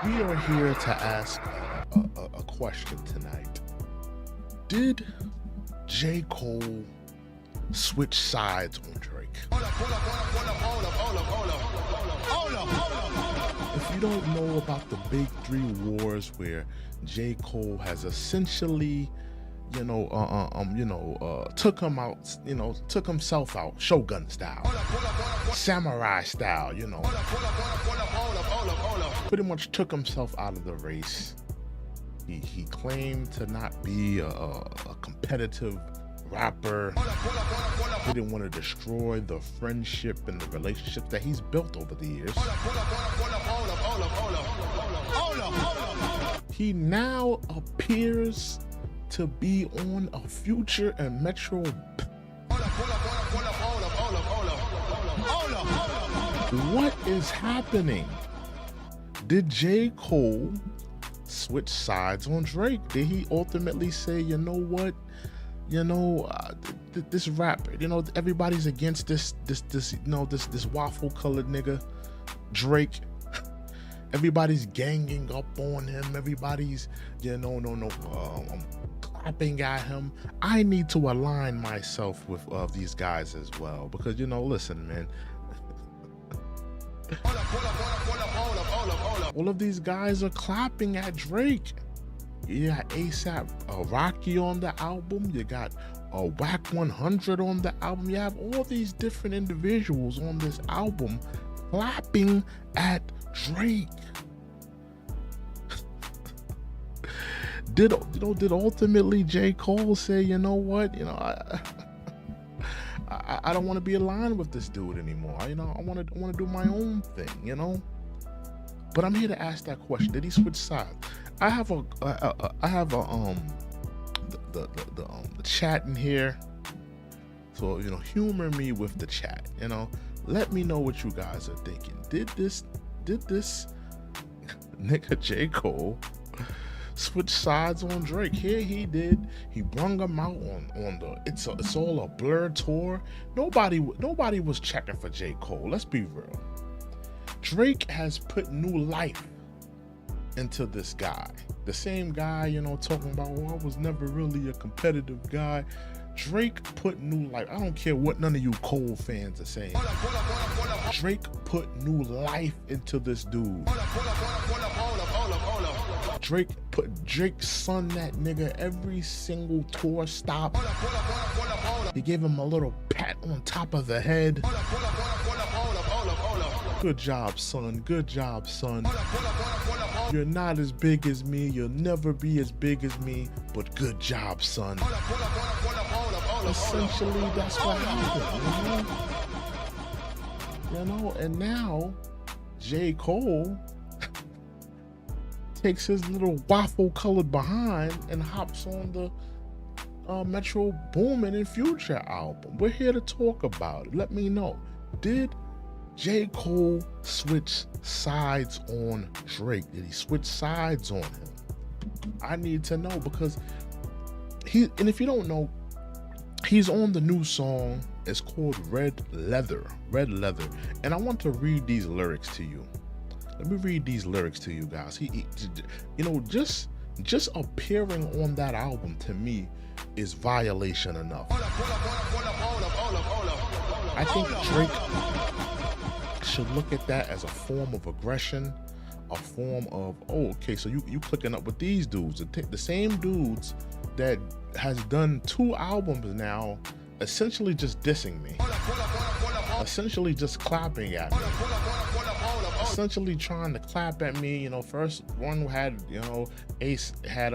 We are here to ask a question tonight. Did J. Cole switch sides on Drake? If you don't know about the big three wars where J. Cole has essentially, took him out, took himself out, Shogun style, samurai style, pretty much took himself out of the race. He claimed to not be a competitive rapper. He didn't want to destroy the friendship and the relationship that he's built over the years. He now appears to be on a Future and Metro. What is happening? Did J. Cole switch sides on Drake? Did he ultimately say, you know what? This rapper, everybody's against this waffle colored nigga, Drake. Everybody's ganging up on him. Everybody's, clapping at him. I need to align myself with these guys as well because, listen, man. All of these guys are clapping at Drake. You got ASAP Rocky on the album. You got Whack 100 on the album. You have all these different individuals on this album clapping at Drake. Did ultimately J. Cole say, you know what, I don't want to be aligned with this dude anymore. I want to do my own thing, But I'm here to ask that question. Did he switch sides? I have the chat in here. So, humor me with the chat, Let me know what you guys are thinking. Did this nigga J. Cole switch sides on Drake? Here he did. He brung him out on the it's all a blur tour. Nobody was checking for J. Cole. Let's be real. Drake has put new life into this guy. The same guy, talking about, I was never really a competitive guy. Drake put new life. I don't care what none of you Cole fans are saying. Drake put new life into this dude. Drake son that nigga every single tour stop. He gave him a little pat on top of the head. Good job, son. Good job, son. You're not as big as me. You'll never be as big as me, but good job, son. Essentially, that's what happened, and now J. Cole takes his little waffle colored behind and hops on the Metro Boomin and Future album. We're here to talk about it. Let me know. Did J. Cole switch sides on Drake? Did he switch sides on him? I need to know because and if you don't know, he's on the new song. It's called Red Leather. Red Leather. And I want to read these lyrics to you. Let me read these lyrics to you guys. He just appearing on that album to me is violation enough. I think Drake should look at that as a form of aggression, a form of, so you clicking up with these dudes, the same dudes that has done 2 albums now, essentially just dissing me, essentially just clapping at me, essentially trying to clap at me. First one had, Ace had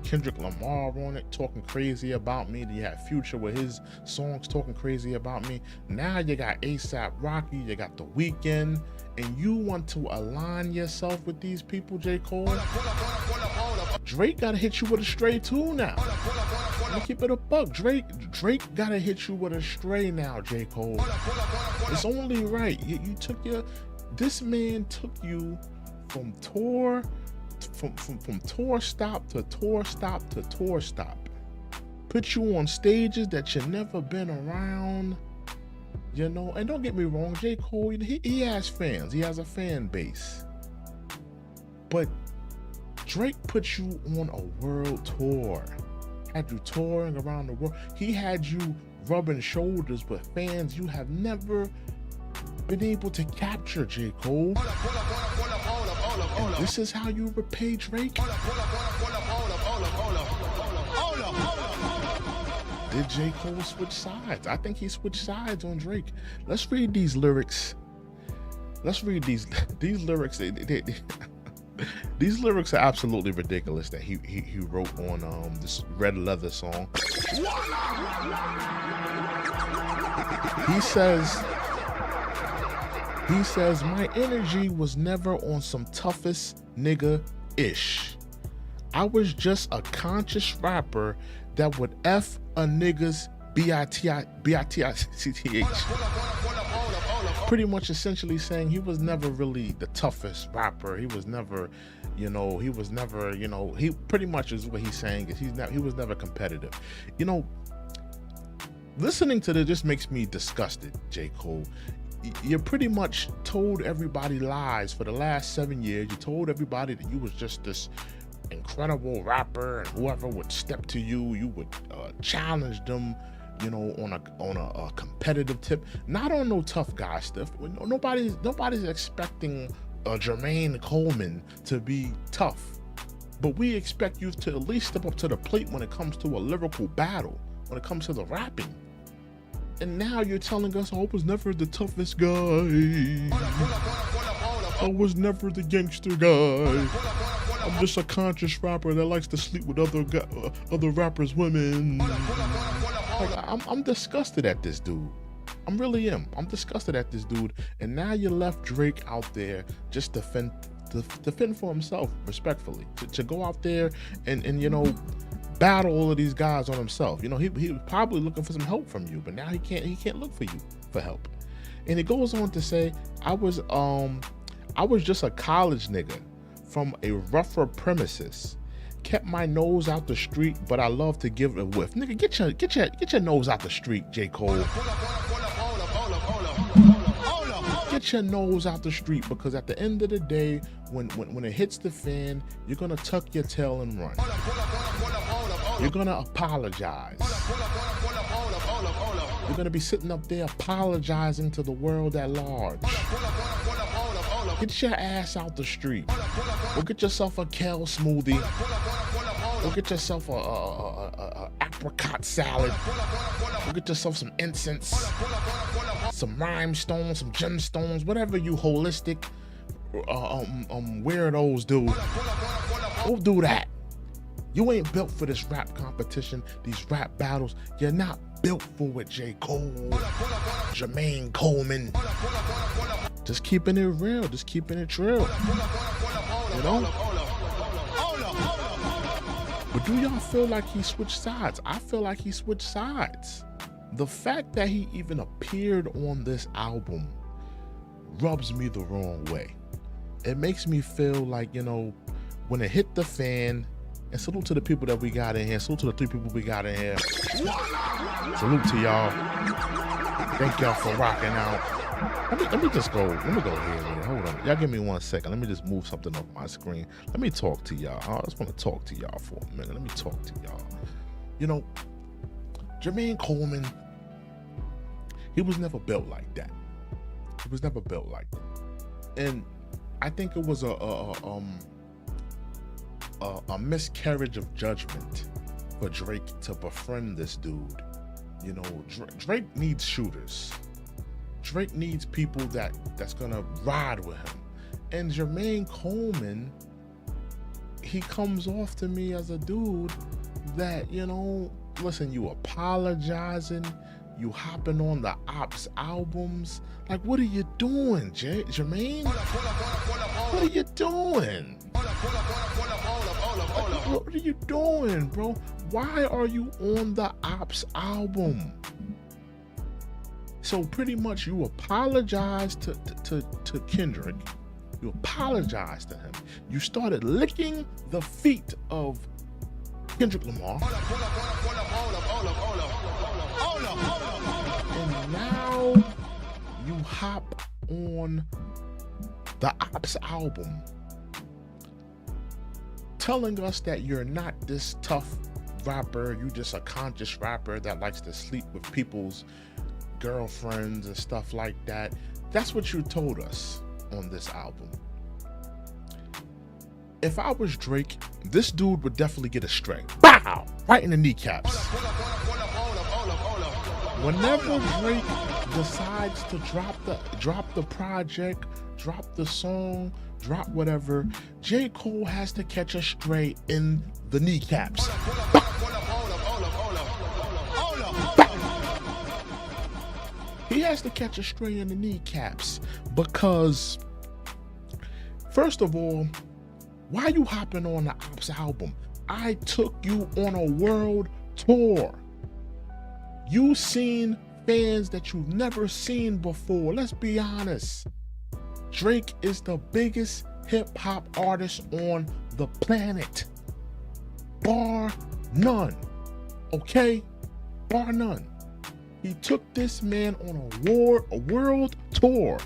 Kendrick Lamar on it talking crazy about me. Then you had Future with his songs talking crazy about me. Now you got ASAP Rocky, you got The Weeknd, and you want to align yourself with these people, J. Cole? Drake gotta hit you with a stray too now. Let me keep it a buck. Drake gotta hit you with a stray now, J. Cole. It's only right. This man took you from tour stop to tour stop to tour stop. Put you on stages that you've never been around. And don't get me wrong, J. Cole, he has fans. He has a fan base. But Drake put you on a world tour, had you touring around the world. He had you rubbing shoulders with fans you have never been able to capture, J. Cole. And this is how you repay Drake? Did J. Cole switch sides? I think he switched sides on Drake. Let's read these lyrics. Let's read these lyrics. These lyrics are absolutely ridiculous that he wrote on this Red Leather song. He says, my energy was never on some toughest nigga-ish. I was just a conscious rapper that would F a nigga's B-I-T-I-C-T-H. Pretty much essentially saying he was never really the toughest rapper. He was never, he pretty much is what he's saying is he was never competitive. Listening to this just makes me disgusted, J. Cole. You pretty much told everybody lies for the last 7 years. You told everybody that you was just this incredible rapper, and whoever would step to you, you would challenge them, on a competitive tip, not on no tough guy stuff. Nobody's expecting Jermaine Coleman to be tough, but we expect you to at least step up to the plate when it comes to a lyrical battle, when it comes to the rapping. And now you're telling us I was never the toughest guy. I was never the gangster guy. I'm just a conscious rapper that likes to sleep with other rappers' women. Like, I'm disgusted at this dude. I really am. I'm disgusted at this dude. And now you left Drake out there just to fend for himself, respectfully, to go out there and battle all of these guys on himself. He was probably looking for some help from you, but now he can't look for you for help. And it goes on to say, I was just a college nigga from a rougher premises. Kept my nose out the street, but I love to give it a whiff. Nigga, get your nose out the street, J. Cole. Get your nose out the street, because at the end of the day, when it hits the fan, you're gonna tuck your tail and run. You're gonna apologize. You're gonna be sitting up there apologizing to the world at large. Get your ass out the street. Go get yourself a kale smoothie. Go get yourself a apricot salad. Go get yourself some incense, some rhinestones, some gemstones, whatever you holistic weirdos do. Go do that. You ain't built for this rap competition, these rap battles. You're not built for it, J. Cole, Jermaine Coleman. Just keeping it real, just keeping it real. But do y'all feel like he switched sides? I feel like he switched sides. The fact that he even appeared on this album rubs me the wrong way. It makes me feel like, when it hit the fan, and salute to the people that we got in here. Salute to the 3 people we got in here. Salute to y'all. Thank y'all for rocking out. Let me go here with it. Hold on. Y'all give me 1 second. Let me just move something off my screen. Let me talk to y'all. I just want to talk to y'all for a minute. Let me talk to y'all. Jermaine Coleman, he was never built like that. He was never built like that. And I think it was a miscarriage of judgment for Drake to befriend this dude. Drake needs shooters. Drake needs people that's gonna ride with him. And Jermaine Coleman, he comes off to me as a dude that, listen, you apologizing, you hopping on the Ops albums. Like, what are you doing, Jermaine? What are you doing? What are you doing, bro? Why are you on the Ops album? So pretty much you apologized to Kendrick. You apologized to him. You started licking the feet of Kendrick Lamar. And now you hop on the Ops album telling us that you're not this tough rapper, you just a conscious rapper that likes to sleep with people's girlfriends and stuff like that. That's what you told us on this album. If I was Drake, this dude would definitely get a string. Bow! Right in the kneecaps. Whenever Drake decides to drop the project, drop the song, drop whatever, J. Cole has to catch a stray in the kneecaps. He has to catch a stray in the kneecaps because, first of all, why you hopping on the Ops album? I took you on a world tour. You seen fans that you've never seen before. Let's be honest. Drake is the biggest hip hop artist on the planet. Bar none. Okay? Bar none. He took this man on a world tour.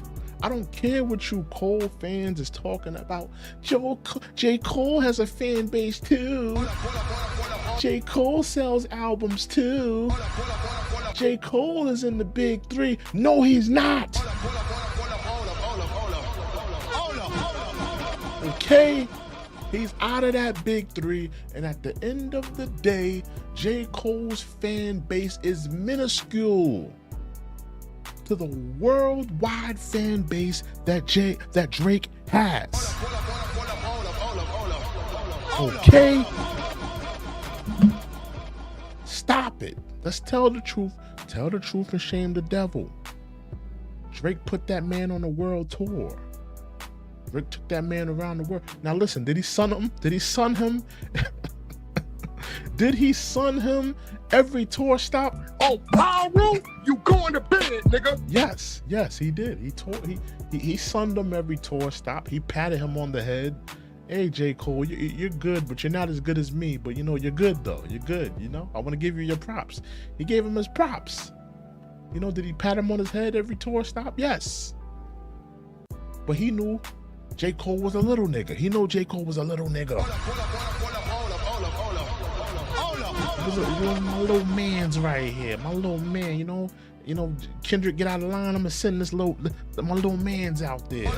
I don't care what you Cole fans is talking about. J. Cole has a fan base too. J. Cole sells albums too. J. Cole is in the big three. No, he's not. Okay? He's out of that big three, and at the end of the day, J. Cole's fan base is minuscule to the worldwide fan base that Drake has. Okay? Stop it. Let's tell the truth. Tell the truth and shame the devil. Drake put that man on a world tour. Drake took that man around the world. Now listen, did he son him? Did he son him? Did he son him every tour stop? Oh, Pyro, you going to bed, nigga. Yes, he did. He sunned him every tour stop. He patted him on the head. Hey, J. Cole, you're good, but you're not as good as me. But, you're good, though. You're good, I want to give you your props. He gave him his props. Did he pat him on his head every tour stop? Yes. But he knew J. Cole was a little nigga. He knew J. Cole was a little nigga. My little man's right here. My little man, Kendrick, get out of line. I'm gonna send my little man's out there.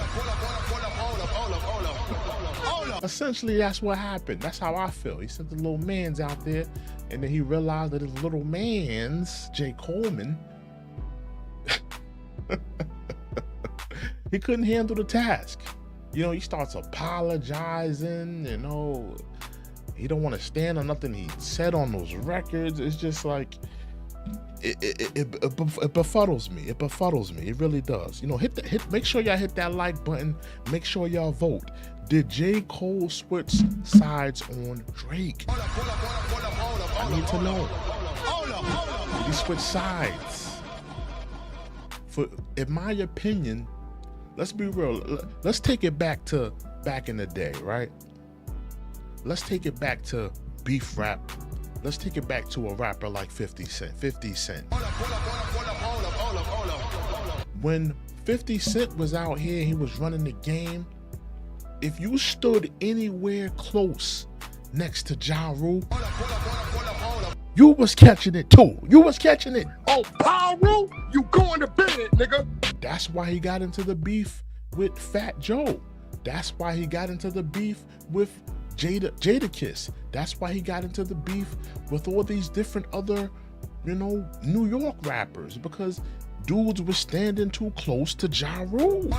Essentially, that's what happened. That's how I feel. He sent the little man's out there, and then he realized that his little man's, J. Coleman, he couldn't handle the task. He starts apologizing, he don't want to stand on nothing he said on those records. It's just like, it befuddles me. It befuddles me. It really does. Make sure y'all hit that like button. Make sure y'all vote. Did J. Cole switch sides on Drake? I need to know. Did he switch sides? In my opinion, let's be real. Let's take it back in the day, right? Let's take it back to beef rap. Let's take it back to a rapper like 50 Cent. 50 Cent. When 50 Cent was out here, he was running the game. If you stood anywhere close next to Ja Rule, you was catching it too. You was catching it. Oh, Pyro, you going to bed, nigga. That's why he got into the beef with Fat Joe. That's why he got into the beef with Jadakiss. That's why he got into the beef with all these different other, New York rappers, because dudes were standing too close to Ja Rule.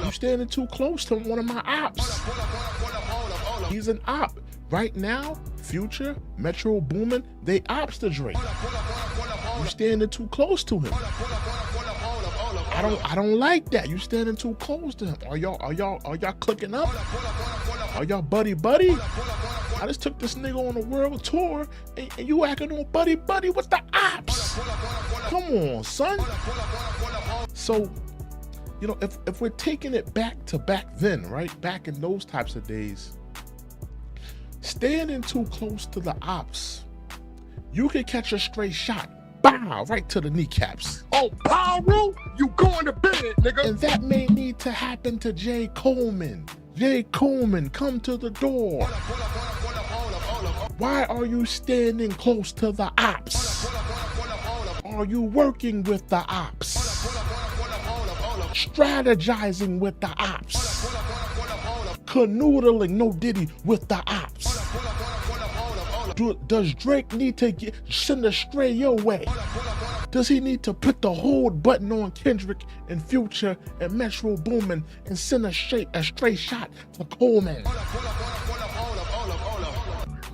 You standing too close to one of my ops. He's an op. Right now, Future, Metro Boomin, they ops to Drake. You standing too close to him. I don't like that. You standing too close to him. Are y'all clicking up? Are y'all buddy? I just took this nigga on a world tour and you acting on buddy with the ops. Come on, son. So, if we're taking it back to back then, right? Back in those types of days, standing too close to the ops, you could catch a stray shot. Bow, right to the kneecaps. Oh, Pyro, you going to bed, nigga. And that may need to happen to J. Coleman. Jay Coleman, come to the door. Why are you standing close to the ops? Are you working with the ops? Strategizing with the ops? Canoodling, no Diddy, with the ops? Does Drake need to send a stray your way? Does he need to put the hold button on Kendrick and Future and Metro Boomin and send a stray shot to Coleman?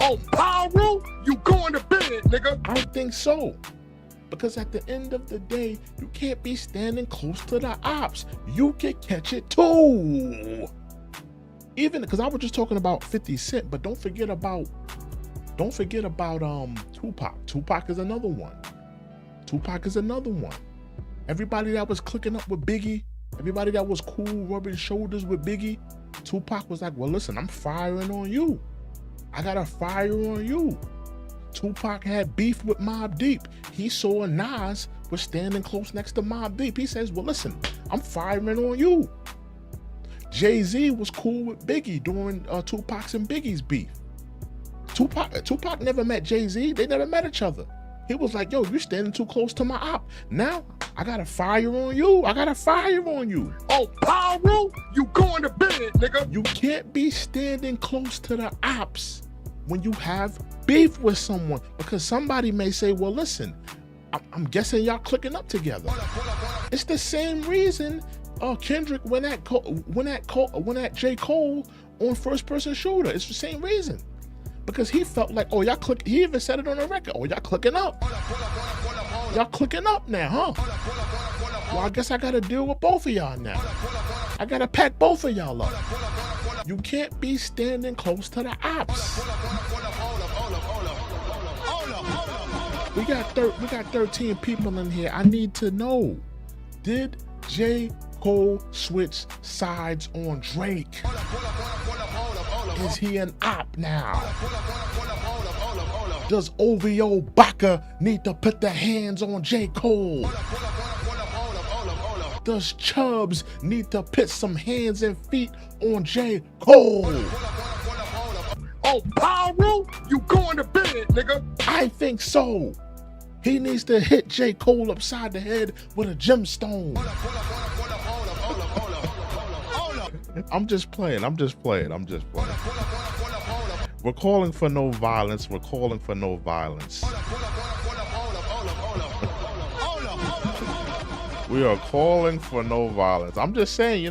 Oh, Pyro, you going to bed, nigga. I think so. Because at the end of the day, you can't be standing close to the ops. You can catch it too. Even because I was just talking about 50 Cent, but don't forget about Tupac. Tupac is another one. Everybody that was clicking up with Biggie, everybody that was cool rubbing shoulders with Biggie, Tupac was like, well, listen, I'm firing on you. I got to fire on you. Tupac had beef with Mobb Deep. He saw Nas was standing close next to Mobb Deep. He says, well, listen, I'm firing on you. Jay-Z was cool with Biggie during Tupac's and Biggie's beef. Tupac never met Jay-Z. They never met each other. He was like, yo, you standing too close to my op. Now, I got to fire on you. Oh, Pyro, you going to bed, nigga. You can't be standing close to the ops when you have beef with someone, because somebody may say, well, listen, I'm guessing y'all clicking up together. It's the same reason Kendrick went at J. Cole on First Person Shooter. It's the same reason. Because he felt like, oh, y'all click. He even said it on the record. Oh, y'all clicking up. Y'all clicking up now, huh? Well, I guess I gotta deal with both of y'all now. I gotta pack both of y'all up. You can't be standing close to the ops. We got 13 people in here. I need to know, did J. Cole switch sides on Drake? Is he an op now? Does OVO Baka need to put their hands on J. Cole? Does Chubbs need to put some hands and feet on J. Cole? Oh, Pyro, you going to bed, nigga. I think so. He needs to hit J. Cole upside the head with a gemstone. I'm just playing. We're calling for no violence. We are calling for no violence. I'm just saying,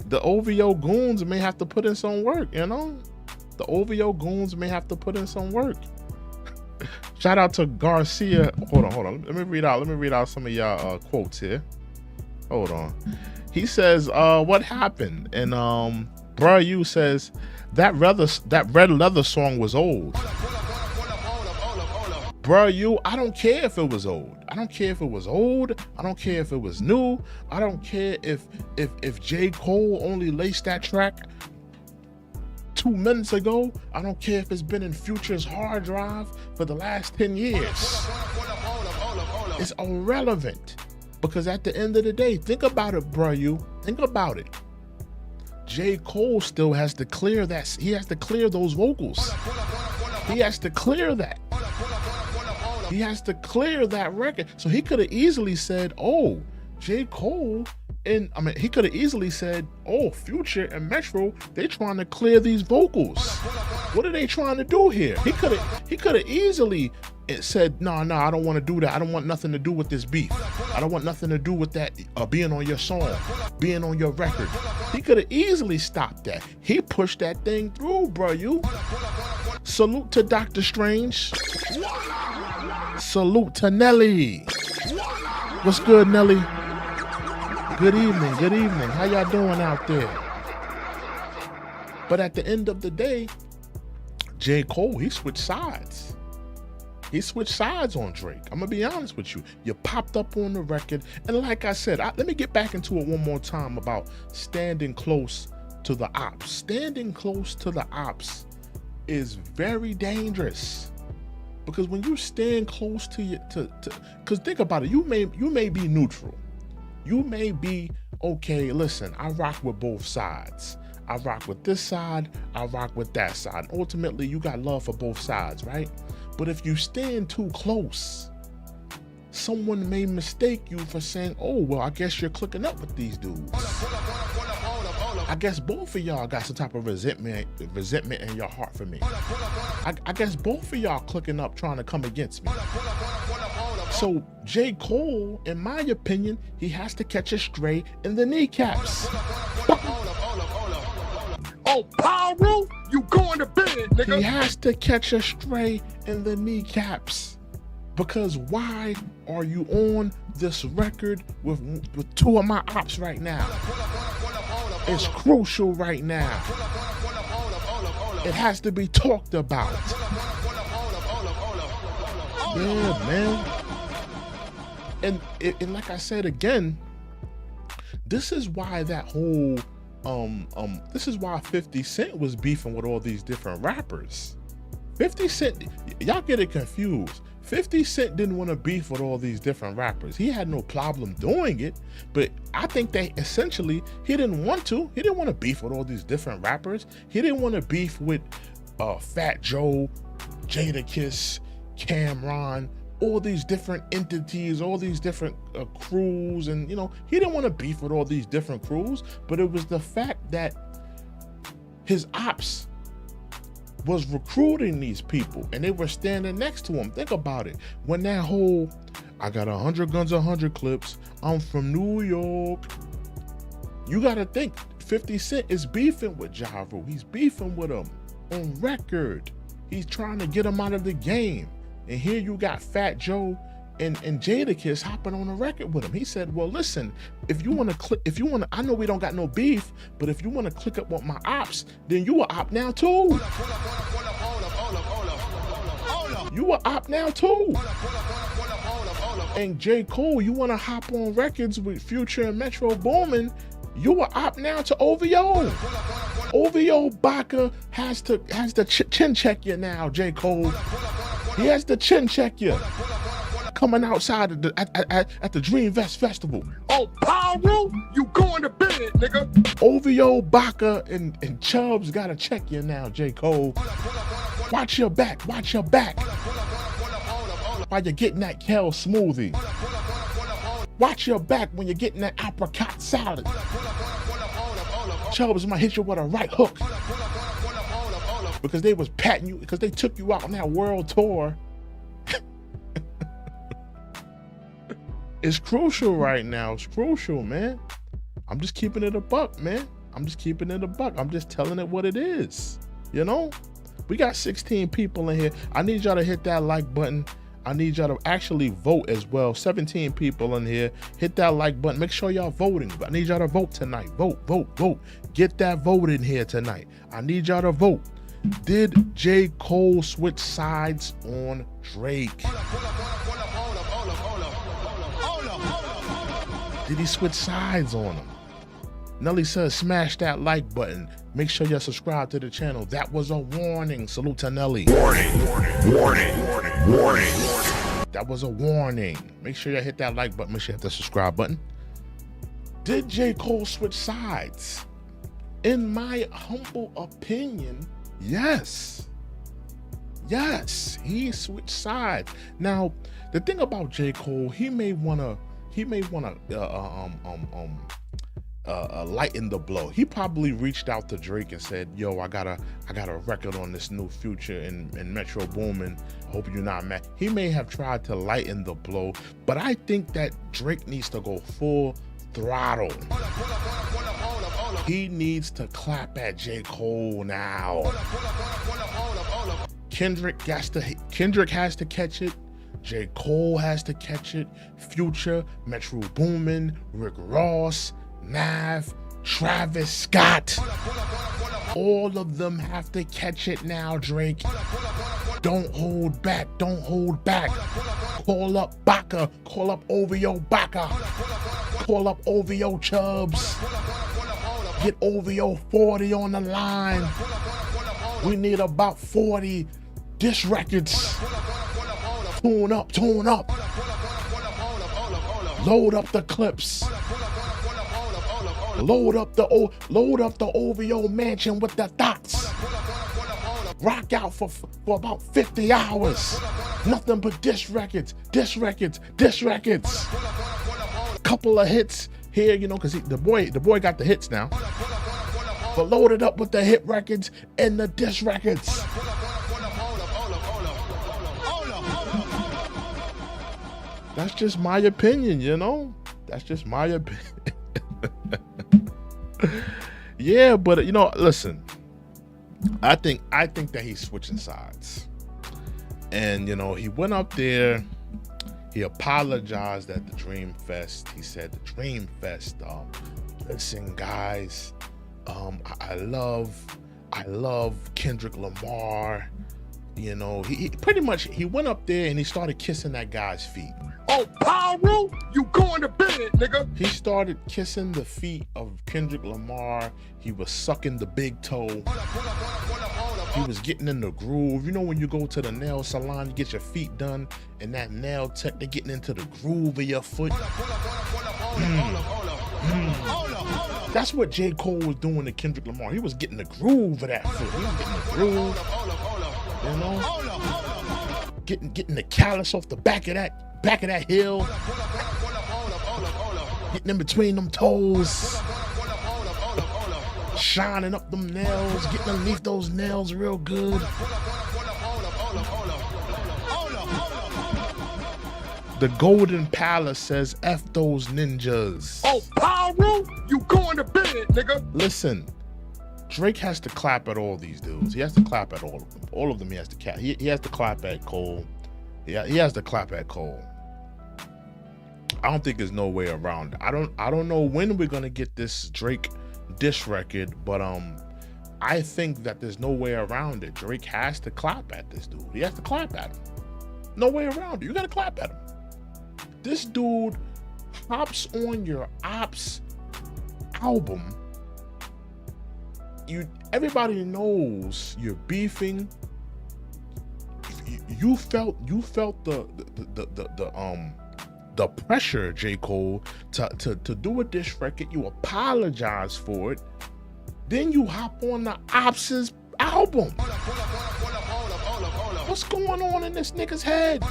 the OVO goons may have to put in some work, The OVO goons may have to put in some work. Shout out to Garcia. Hold on. Let me read out some of y'all quotes here. Hold on. He says, what happened? And Bruh You says, that Red Leather song was old. Bruh You, I don't care if it was old. I don't care if it was new. I don't care if J. Cole only laced that track 2 minutes ago. I don't care if it's been in Future's hard drive for the last 10 years. It's irrelevant. Because at the end of the day, think about it, Bruh You. Think about it. J. Cole still has to clear that. He has to clear those vocals. He has to clear that. He has to clear that record. So he could have easily said, oh, J. Cole, he could have easily said, oh, Future and Metro, they trying to clear these vocals. What are they trying to do here? He could have easily said, no, I don't want to do that. I don't want nothing to do with this beef. I don't want nothing to do with that being on your song, being on your record. He could have easily stopped that. He pushed that thing through, Bruh You. Salute to Dr. Strange. Salute to Nelly. What's good, Nelly? Good evening. How y'all doing out there? But at the end of the day, J. Cole, he switched sides. He switched sides on Drake. I'm gonna be honest with you. You popped up on the record, and like I said, let me get back into it one more time about standing close to the ops. Standing close to the ops is very dangerous, because when you stand close to because think about it, you may be neutral. You may be, okay, listen, I rock with both sides. I rock with this side, I rock with that side. Ultimately, you got love for both sides, right? But if you stand too close, someone may mistake you for saying, oh, well, I guess you're clicking up with these dudes. I guess both of y'all got some type of resentment in your heart for me. I guess both of y'all clicking up trying to come against me. So J. Cole, in my opinion, he has to catch a stray in the kneecaps. Oh, Pyro, you going to bed, nigga. He has to catch a stray in the kneecaps. Because why are you on this record with two of my ops right now? It's crucial right now. It has to be talked about. Yeah, man. And like I said again, this is why that whole this is why 50 Cent was beefing with all these different rappers. 50 Cent, y'all get it confused. 50 Cent didn't want to beef with all these different rappers. He had no problem doing it, but I think that essentially he didn't want to. He didn't want to beef with all these different rappers. He didn't want to beef with Fat Joe, Jadakiss, Cameron, all these different entities, all these different crews, and he didn't want to beef with all these different crews, but it was the fact that his ops was recruiting these people and they were standing next to him. Think about it. When that whole, I got 100 guns, 100 clips, I'm from New York. You gotta think, 50 Cent is beefing with Ja Rule. He's beefing with him on record. He's trying to get him out of the game. And here you got Fat Joe and Jadakiss hopping on a record with him. He said, well, listen, if you want to, I know we don't got no beef, but if you want to click up with my ops, then you a op now too. You a op now too. And J. Cole, you want to hop on records with Future and Metro Boomin, you a op now to OVO. OVO Baca has to chin check you now, J. Cole. He has to chin check you. Coming outside at the Dream Vest Festival. Oh, Pyro, you going to bed, nigga. OVO, Baca, and Chubbs gotta check you now, J. Cole. Watch your back, watch your back. While you're getting that kale smoothie. Watch your back when you're getting that apricot salad. Chubbs might hit you with a right hook. Because they was patting you, because they took you out on that world tour. It's crucial right now. It's crucial, man. I'm just keeping it a buck, man. I'm just keeping it a buck. I'm just telling it what it is. We got 16 people in here. I need y'all to hit that like button. I need y'all to actually vote as well. 17 people in here. Hit that like button. Make sure y'all voting. I need y'all to vote tonight. Vote, vote, vote. Get that vote in here tonight. I need y'all to vote. Did J. Cole switch sides on Drake? Did he switch sides on him? Nelly says, smash that like button. Make sure you're subscribed to the channel. That was a warning. Salute to Nelly. Warning, warning, warning, warning, warning. That was a warning. Make sure you hit that like button. Make sure you hit the subscribe button. Did J. Cole switch sides? In my humble opinion, yes. Yes, he switched sides. Now, the thing about J. Cole, he may wanna lighten the blow. He probably reached out to Drake and said, yo, I got a record on this new Future and Metro Boomin. Hope you're not mad. He may have tried to lighten the blow, but I think that Drake needs to go full throttle. He needs to clap at J. Cole now. Kendrick has to catch it. J. Cole has to catch it. Future, Metro Boomin, Rick Ross, Nav, Travis Scott. All of them have to catch it now, Drake. Don't hold back. Don't hold back. Call up Baca. Call up OVO Baca. Call up OVO Chubbs. Get OVO 40 on the line. We need about 40 diss records. Tune up, tune up. Load up the clips. Load up the OVO mansion with the thoughts. Rock out for about 50 hours. Nothing but diss records. Couple of hits here, you know, because the boy got the hits now. But load it up with the hit records and the diss records. That's just my opinion, you know? That's just my opinion. Yeah, but you know, listen. I think that he's switching sides. And you know, he went up there, he apologized at the Dream Fest. He said the Dream Fest, listen guys, I love Kendrick Lamar. You know, he pretty much, he went up there and he started kissing that guy's feet. Oh, Pyro, you going to bed, nigga. He started kissing the feet of Kendrick Lamar. He was sucking the big toe. He was getting in the groove. You know when you go to the nail salon, you get your feet done, and that nail tech, they're getting into the groove of your foot. That's what J. Cole was doing to Kendrick Lamar. He was getting the groove of that foot. He was getting the groove, you know? Getting the callus off the back of that heel. Getting in between them toes. Shining up them nails, getting underneath those nails real good. The Golden Palace says, F those ninjas. Oh, Pyro, you going to bed, nigga. Listen, Drake has to clap at all these dudes. He has to clap at all of them. All of them he has to clap. He has to clap at Cole. Yeah, he has to clap at Cole. I don't think there's no way around it. I don't know when we're gonna get this Drake diss record, but I think that there's no way around it. Drake has to clap at this dude. He has to clap at him. No way around it. You gotta clap at him. This dude hops on your Ops album. Everybody knows you're beefing. You felt the pressure, J. Cole, to do a diss record. You apologize for it. Then you hop on the Ops' album. What's going on in this nigga's head?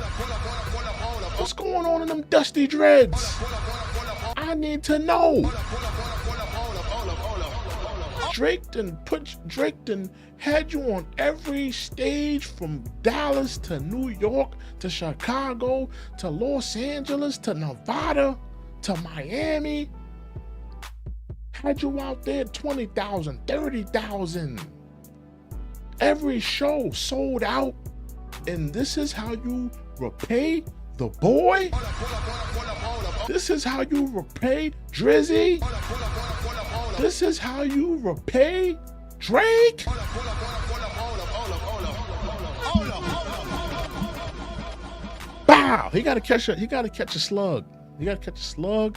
What's going on in them dusty dreads? I need to know. Drake done had you on every stage from Dallas to New York to Chicago to Los Angeles to Nevada to Miami. Had you out there 20,000, 30,000. Every show sold out. And this is how you repay the boy? This is how you repay Drizzy? This is how you repay Drake? Bow! He gotta catch a slug. He gotta catch a slug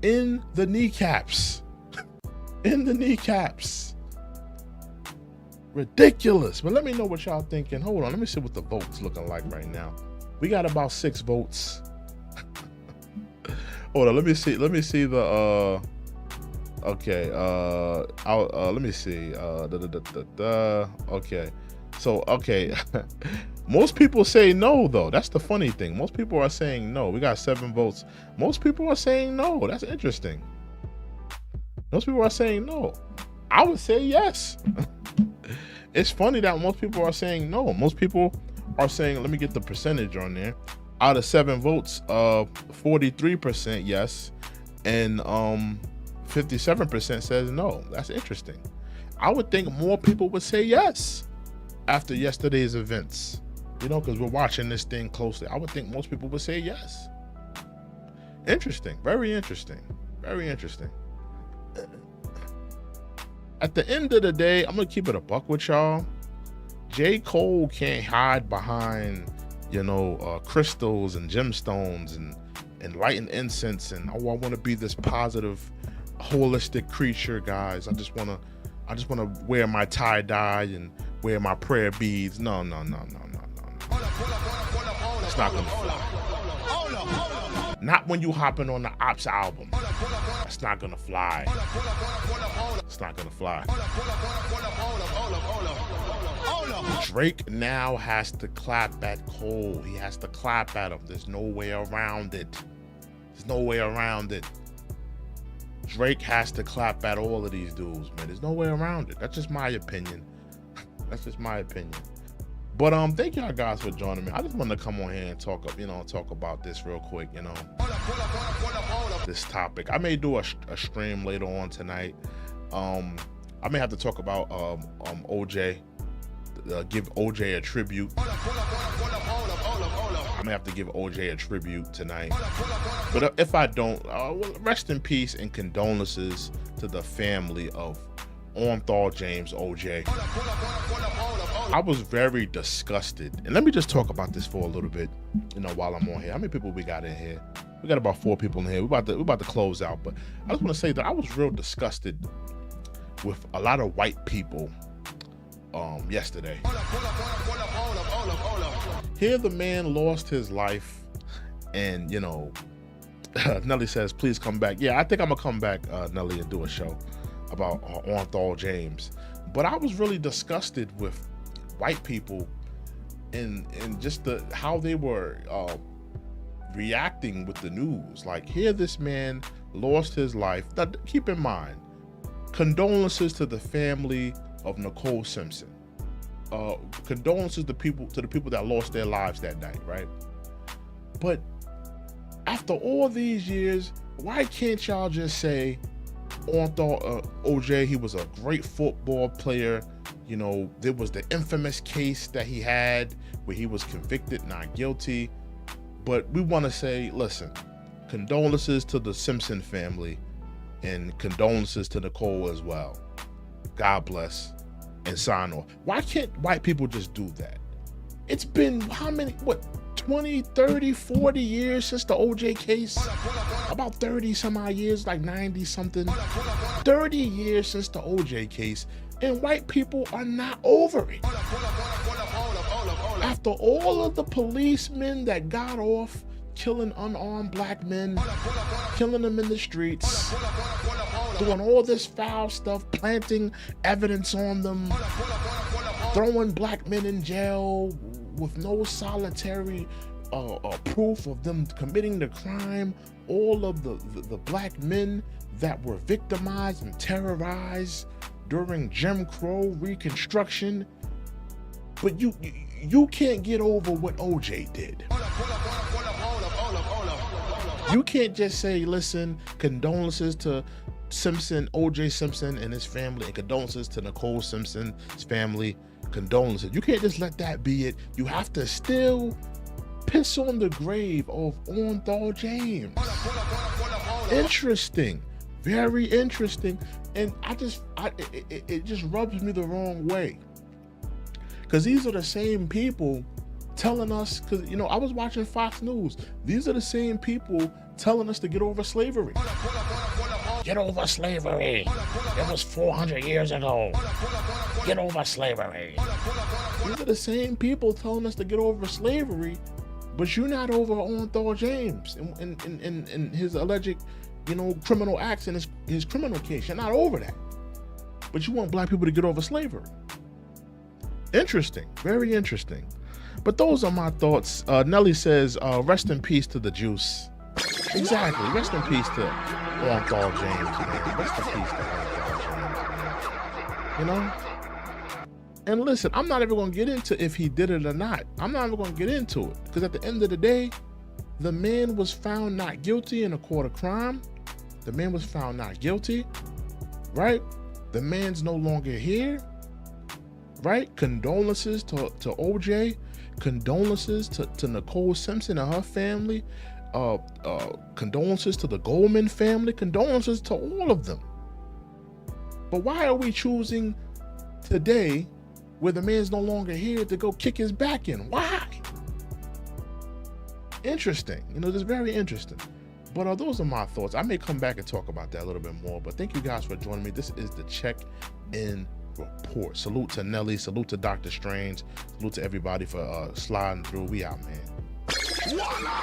in the kneecaps. In the kneecaps. Ridiculous. But let me know what y'all thinking. Hold on, let me see what the votes looking like right now. We got about 6 votes. Hold on, let me see the okay, let me see. Okay. So, okay. Most people say no, though. That's the funny thing. Most people are saying no. We got 7 votes. Most people are saying no. That's interesting. Most people are saying no. I would say yes. It's funny that most people are saying no. Most people are saying, let me get the percentage on there. Out of 7 votes, 43% yes, and 57% says no. That's interesting. I would think more people would say yes after yesterday's events, you know, because we're watching this thing closely. I would think most people would say yes. Interesting. Very interesting. Very interesting. At the end of the day, I'm gonna keep it a buck with y'all. J. Cole can't hide behind, you know, crystals and gemstones and lighting incense and, oh, I want to be this positive, holistic creature, guys. I just wanna wear my tie-dye and wear my prayer beads. No. It's not gonna fly. Not when you hopping on the Ops album. That's not gonna fly. It's not gonna fly. Drake now has to clap at Cole. He has to clap at him. There's no way around it. There's no way around it. Drake has to clap at all of these dudes, man. There's no way around it. That's just my opinion. That's just my opinion. But thank y'all guys for joining me. I just wanted to come on here and talk about this real quick, this topic. I may do a stream later on tonight. I may have to talk about OJ, give OJ a tribute. I may have to give OJ a tribute tonight. But if I don't, rest in peace and condolences to the family of Orenthal James OJ. I was very disgusted. And let me just talk about this for a little bit, while I'm on here. How many people we got in here? We got about 4 people in here. We're about to close out, but I just want to say that I was real disgusted with a lot of white people yesterday. Here the man lost his life, and Nelly says, please come back. Yeah, I think I'm gonna come back, Nelly, and do a show about Orenthal James. But I was really disgusted with white people and just how they were reacting with the news. Like, here this man lost his life. Now, keep in mind, condolences to the family of Nicole Simpson. Condolences to the people that lost their lives that night, right? But after all these years, why can't y'all just say OJ, he was a great football player? There was the infamous case that he had where he was convicted, not guilty. But we want to say, listen, condolences to the Simpson family and condolences to Nicole as well. God bless, and sign off. Why can't white people just do that? It's been 20, 30, 40 years since the OJ case? About 30 some odd years, like 90 something. 30 years since the OJ case, and white people are not over it. After all of the policemen that got off killing unarmed black men, killing them in the streets, doing all this foul stuff, planting evidence on them, throwing black men in jail with no solitary proof of them committing the crime, all of the black men that were victimized and terrorized during Jim Crow Reconstruction. But you can't get over what OJ did. You can't just say, listen, condolences to OJ Simpson and his family, and condolences to Nicole Simpson's family, condolences. You can't just let that be it. You have to still piss on the grave of Orenthal James. Interesting, very interesting. And it just rubs me the wrong way. Because these are the same people telling us, because I was watching Fox News. These are the same people telling us to get over slavery. Get over slavery. It was 400 years ago. Get over slavery. These are the same people telling us to get over slavery, but you're not over Orenthal James and his alleged, criminal acts in his criminal case. You're not over that. But you want black people to get over slavery. Interesting, very interesting. But those are my thoughts. Nelly says, rest in peace to the juice. Exactly, rest in peace to Orenthal James, man. Rest in peace to Orenthal James. And listen, I'm not even gonna get into if he did it or not. I'm not even gonna get into it, because at the end of the day, the man was found not guilty in a court of crime. The man was found not guilty, right? The man's no longer here, right? Condolences to OJ, condolences to Nicole Simpson and her family, condolences to the Goldman family, condolences to all of them. But why are we choosing today, where the man's no longer here, to go kick his back in? Why? Interesting. This is very interesting. But those are my thoughts. I may come back and talk about that a little bit more. But thank you guys for joining me. This is the Check-In Report. Salute to Nelly. Salute to Dr. Strange. Salute to everybody for sliding through. We out, man. Voila!